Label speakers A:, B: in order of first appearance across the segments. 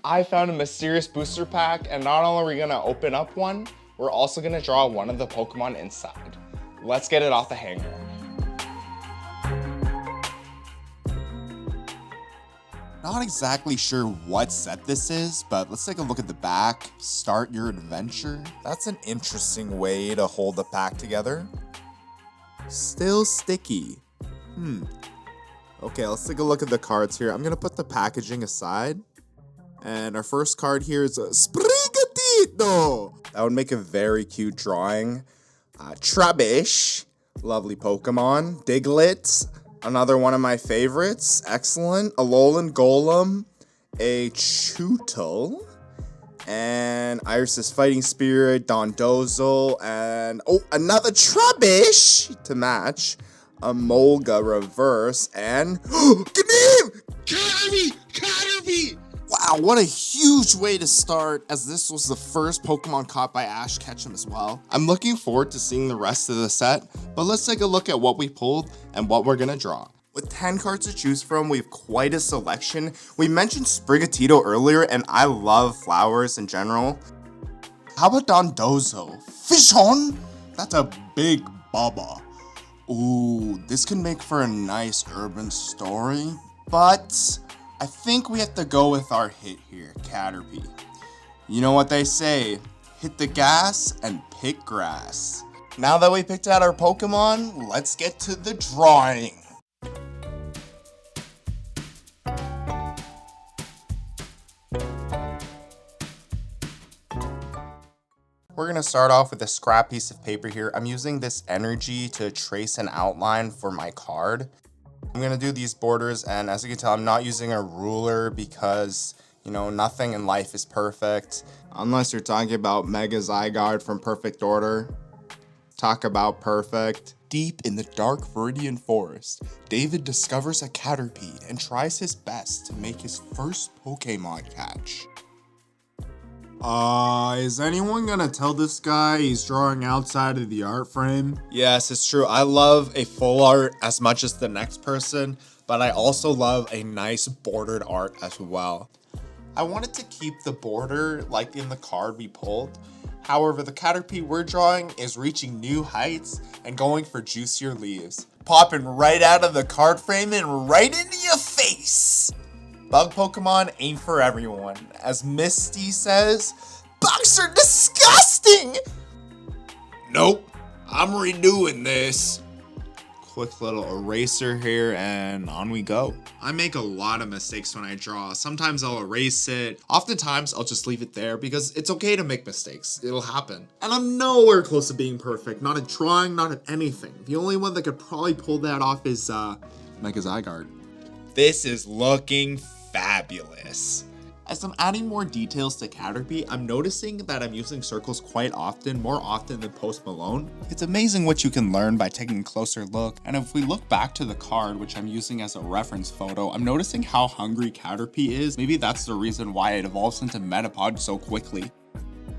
A: I found a mysterious booster pack, and not only are we gonna open up one, we're also gonna draw one of the Pokemon inside. Let's get it off the hanger.
B: Not exactly sure what set this is, but let's take a look at the back. Start your adventure. That's an interesting way to hold the pack together. Still sticky. Okay, let's take a look at the cards here. I'm gonna put the packaging aside. And our first card here is a Sprigatito. That would make a very cute drawing. Trubbish, lovely Pokemon. Diglett, another one of my favorites. Excellent. Alolan Golem, a Chewtle, and Iris's Fighting Spirit, Dondozo, and another Trubbish to match. A Molga Reverse, and Gneam! Caterpie! Wow, what a huge way to start, as this was the first Pokemon caught by Ash Ketchum as well. I'm looking forward to seeing the rest of the set, but let's take a look at what we pulled and what we're gonna draw. With 10 cards to choose from, we have quite a selection. We mentioned Sprigatito earlier, and I love flowers in general. How about Dondozo? Fishon? That's a big baba. Ooh, this can make for a nice urban story, but I think we have to go with our hit here, Caterpie. You know what they say, hit the gas and pick grass. Now that we picked out our Pokemon, let's get to the drawing. We're gonna start off with a scrap piece of paper here. I'm using this energy to trace an outline for my card. I'm gonna do these borders, and as you can tell, I'm not using a ruler because, you know, nothing in life is perfect. Unless you're talking about Mega Zygarde from Perfect Order. Talk about perfect. Deep in the dark Viridian Forest, David discovers a Caterpie and tries his best to make his first Pokemon catch. Is anyone gonna tell this guy he's drawing outside of the art frame? Yes, it's true. I love a full art as much as the next person, but I also love a nice bordered art as well. I wanted to keep the border like in the card we pulled. However, the Caterpie we're drawing is reaching new heights and going for juicier leaves. Popping right out of the card frame and right into your face! Bug Pokemon ain't for everyone. As Misty says, bugs are disgusting! Nope, I'm redoing this. Quick little eraser here and on we go. I make a lot of mistakes when I draw. Sometimes I'll erase it. Oftentimes I'll just leave it there because it's okay to make mistakes. It'll happen. And I'm nowhere close to being perfect. Not at drawing, not at anything. The only one that could probably pull that off is Mega Zygarde. This is looking fabulous. As I'm adding more details to Caterpie, I'm noticing that I'm using circles quite often, more often than Post Malone. It's amazing what you can learn by taking a closer look, and if we look back to the card, which I'm using as a reference photo, I'm noticing how hungry Caterpie is. Maybe that's the reason why it evolves into Metapod so quickly.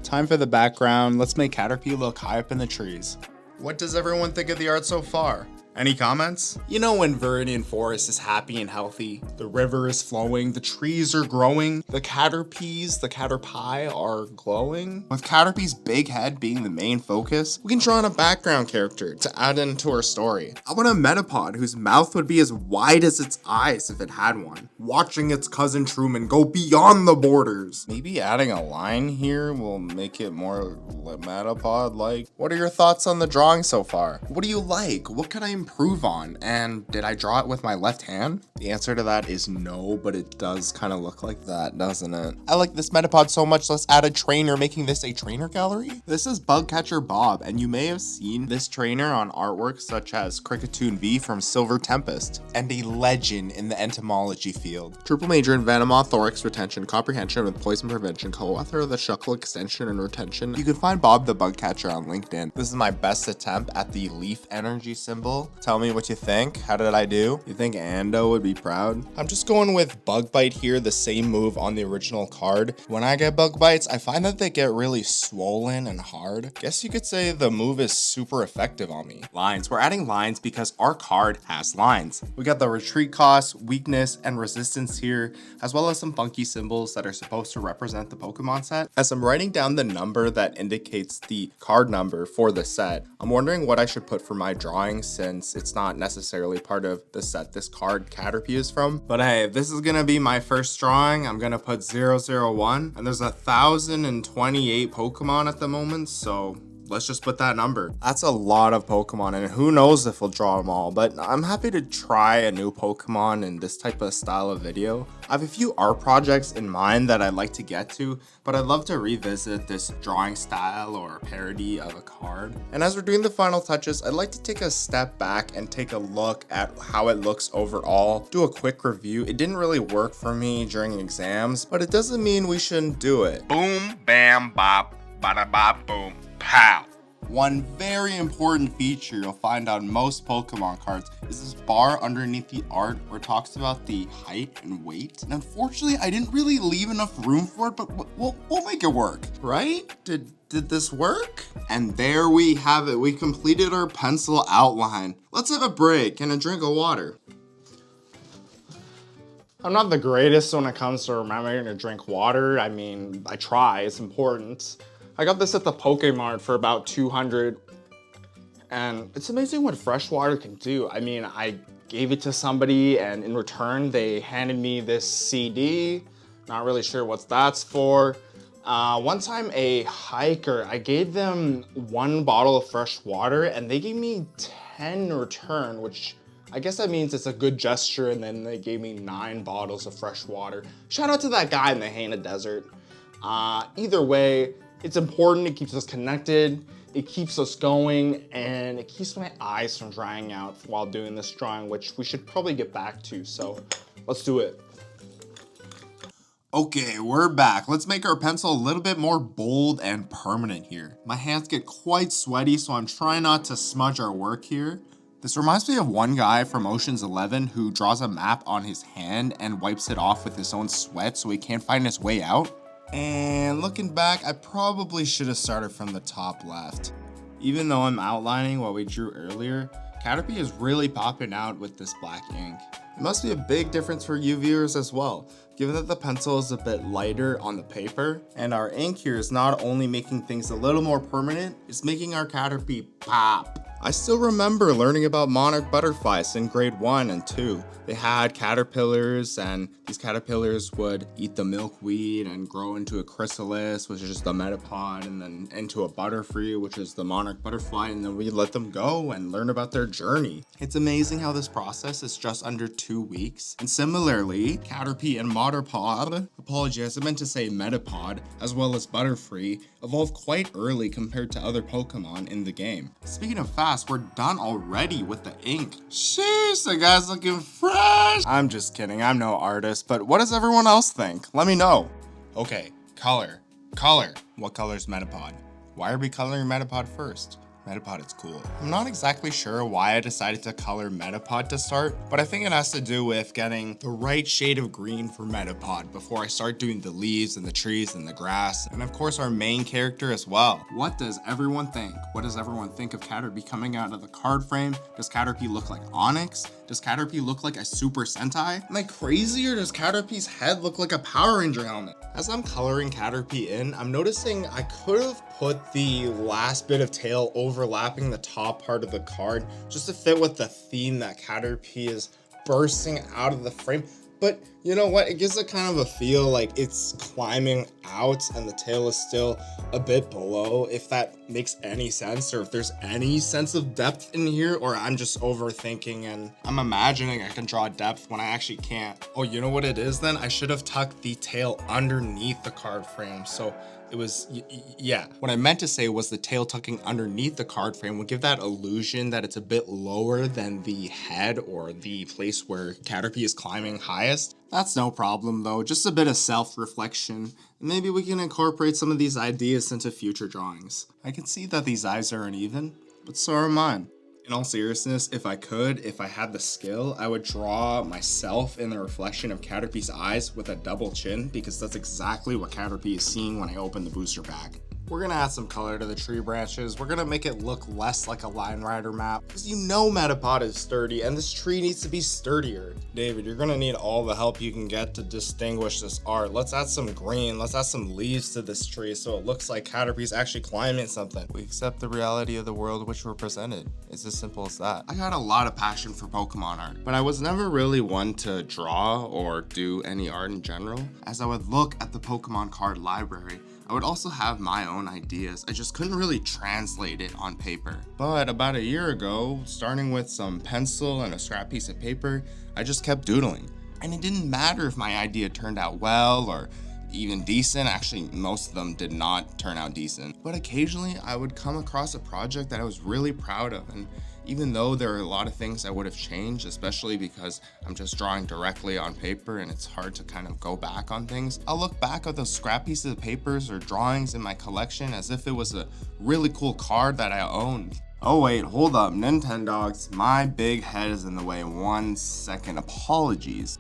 B: Time for the background. Let's make Caterpie look high up in the trees. What does everyone think of the art so far? Any comments? You know when Viridian Forest is happy and healthy, the river is flowing, the trees are growing, the Caterpies, the Caterpie are glowing. With Caterpie's big head being the main focus, we can draw in a background character to add into our story. I want a Metapod whose mouth would be as wide as its eyes if it had one, watching its cousin Truman go beyond the borders. Maybe adding a line here will make it more Metapod-like. What are your thoughts on the drawing so far? What do you like? What can I improve on? And did I draw it with my left hand? The answer to that is no, but it does kind of look like that, doesn't it? I like this Metapod so much, let's add a trainer, making this a trainer gallery. This is Bugcatcher Bob, and you may have seen this trainer on artwork such as Cricketune V from Silver Tempest, and a legend in the entomology field. Triple major in Venomoth, Thorax Retention, Comprehension with Poison Prevention, co-author of the Shuckle Extension and Retention. You can find Bob the Bugcatcher on LinkedIn. This is my best attempt at the leaf energy symbol. Tell me what you think. How did I do? You think Ando would be proud?
A: I'm just going with Bug Bite here, the same move on the original card. When I get Bug Bites, I find that they get really swollen and hard. Guess you could say the move is super effective on me.
B: Lines. We're adding lines because our card has lines. We got the retreat cost, weakness, and resistance here, as well as some funky symbols that are supposed to represent the Pokemon set. As I'm writing down the number that indicates the card number for the set, I'm wondering what I should put for my drawing since it's not necessarily part of the set this card Caterpie is from. But hey, this is gonna be my first drawing. I'm gonna put 001, and there's 1,028 Pokemon at the moment, so let's just put that number. That's a lot of Pokemon, and who knows if we'll draw them all, but I'm happy to try a new Pokemon in this type of style of video. I have a few art projects in mind that I'd like to get to, but I'd love to revisit this drawing style or parody of a card. And as we're doing the final touches, I'd like to take a step back and take a look at how it looks overall, do a quick review. It didn't really work for me during exams, but it doesn't mean we shouldn't do it.
A: Boom, bam, bop, bada bop, boom. Pow!
B: One very important feature you'll find on most Pokemon cards is this bar underneath the art where it talks about the height and weight. And unfortunately, I didn't really leave enough room for it, but we'll make it work, right? Did this work? And there we have it. We completed our pencil outline. Let's have a break and a drink of water.
A: I'm not the greatest when it comes to remembering to drink water. I mean, I try, it's important. I got this at the Pokemart for about 200, and it's amazing what fresh water can do. I mean, I gave it to somebody, and in return, they handed me this CD. Not really sure what that's for. One time, a hiker, I gave them 1 bottle of fresh water, and they gave me 10 in return, which I guess that means it's a good gesture, and then they gave me 9 bottles of fresh water. Shout out to that guy in the Haina Desert. Either way, it's important, it keeps us connected, it keeps us going, and it keeps my eyes from drying out while doing this drawing, which we should probably get back to, so let's do it.
B: Okay, we're back. Let's make our pencil a little bit more bold and permanent here. My hands get quite sweaty, so I'm trying not to smudge our work here. This reminds me of one guy from Ocean's 11 who draws a map on his hand and wipes it off with his own sweat so he can't find his way out. And looking back, I probably should have started from the top left. Even though I'm outlining what we drew earlier, Caterpie is really popping out with this black ink. It must be a big difference for you viewers as well, given that the pencil is a bit lighter on the paper, and our ink here is not only making things a little more permanent, it's making our Caterpie pop. I still remember learning about monarch butterflies in grade 1 and 2. They had caterpillars, and these caterpillars would eat the milkweed and grow into a chrysalis, which is just the metapod, and then into a butterfree, which is the monarch butterfly, and then we let them go and learn about their journey. It's amazing how this process is just under 2 weeks. And similarly, Caterpie and Metapod, apologies, I meant to say metapod, as well as butterfree, evolved quite early compared to other Pokemon in the game. Speaking of fast, we're done already with the ink. Sheesh, the guy's looking fresh. I'm just kidding, I'm no artist, but what does everyone else think? Let me know. Okay, color. What color's Metapod? Why are we coloring Metapod first? Metapod is cool. I'm not exactly sure why I decided to color Metapod to start, but I think it has to do with getting the right shade of green for Metapod before I start doing the leaves and the trees and the grass, and of course our main character as well. What does everyone think? What does everyone think of Caterpie coming out of the card frame? Does Caterpie look like Onix? Does Caterpie look like a Super Sentai? Am I crazy, or does Caterpie's head look like a Power Ranger helmet? As I'm coloring Caterpie in, I'm noticing I could have put the last bit of tail overlapping the top part of the card just to fit with the theme that Caterpie is bursting out of the frame. But you know what? It gives it kind of a feel like it's climbing out and the tail is still a bit below, if that makes any sense, or if there's any sense of depth in here, or I'm just overthinking and I'm imagining I can draw depth when I actually can't. Oh, you know what it is then? I should have tucked the tail underneath the card frame. So it was, yeah. What I meant to say was the tail tucking underneath the card frame would give that illusion that it's a bit lower than the head or the place where Caterpie is climbing highest. That's no problem though, just a bit of self-reflection. Maybe we can incorporate some of these ideas into future drawings. I can see that these eyes are uneven, but so are mine. In all seriousness, if I had the skill, I would draw myself in the reflection of Caterpie's eyes with a double chin, because that's exactly what Caterpie is seeing when I open the booster pack. We're gonna add some color to the tree branches. We're gonna make it look less like a Line Rider map, because you know Metapod is sturdy and this tree needs to be sturdier. David, you're gonna need all the help you can get to distinguish this art. Let's add some green, let's add some leaves to this tree so it looks like Caterpie's actually climbing something. We accept the reality of the world which we're presented. It's as simple as that. I got a lot of passion for Pokemon art, but I was never really one to draw or do any art in general. As I would look at the Pokemon card library, I would also have my own ideas. I just couldn't really translate it on paper. But about a year ago, starting with some pencil and a scrap piece of paper, I just kept doodling. And it didn't matter if my idea turned out well or even decent. Actually, most of them did not turn out decent. But occasionally I would come across a project that I was really proud of, and even though there are a lot of things I would have changed, especially because I'm just drawing directly on paper and it's hard to kind of go back on things, I'll look back at those scrap pieces of papers or drawings in my collection as if it was a really cool card that I owned. Oh wait, hold up, Nintendogs, my big head is in the way. 1 second, apologies.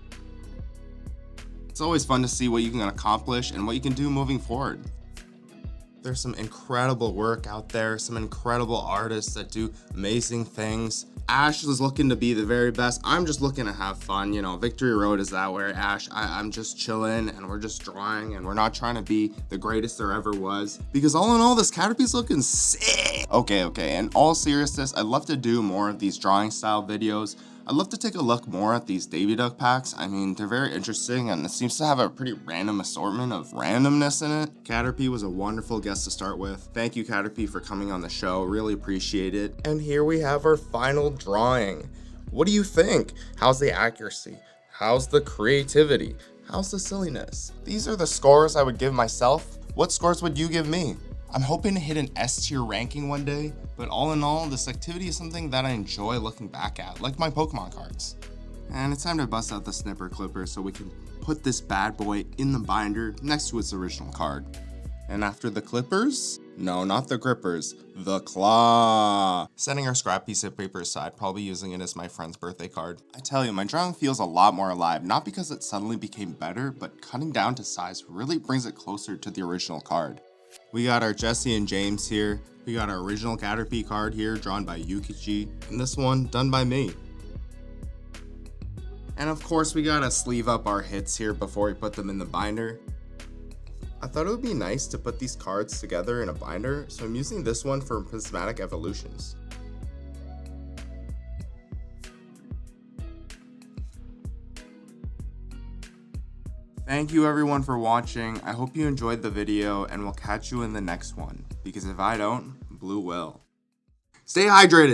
B: It's always fun to see what you can accomplish and what you can do moving forward. There's some incredible work out there, some incredible artists that do amazing things. Ash is looking to be the very best. I'm just looking to have fun. You know, Victory Road is that way. Ash, I'm just chilling and we're just drawing and we're not trying to be the greatest there ever was. Because all in all, this Caterpie's looking sick. Okay, in all seriousness, I'd love to do more of these drawing style videos. I'd love to take a look more at these Davy Duck packs. I mean, they're very interesting and it seems to have a pretty random assortment of randomness in it. Caterpie was a wonderful guest to start with. Thank you, Caterpie, for coming on the show. Really appreciate it. And here we have our final drawing. What do you think? How's the accuracy? How's the creativity? How's the silliness? These are the scores I would give myself. What scores would you give me? I'm hoping to hit an S tier ranking one day, but all in all, this activity is something that I enjoy looking back at, like my Pokemon cards. And it's time to bust out the snipper clipper so we can put this bad boy in the binder next to its original card. And after the clippers, no, not the grippers, the claw. Setting our scrap piece of paper aside, probably using it as my friend's birthday card. I tell you, my drawing feels a lot more alive, not because it suddenly became better, but cutting down to size really brings it closer to the original card. We got our Jesse and James here. We got our original Caterpie card here, drawn by Yukichi, and this one done by me. And of course, we gotta sleeve up our hits here before we put them in the binder. I thought it would be nice to put these cards together in a binder, so I'm using this one for Prismatic Evolutions. Thank you everyone for watching. I hope you enjoyed the video and we'll catch you in the next one, because if I don't, Blue will. Stay hydrated!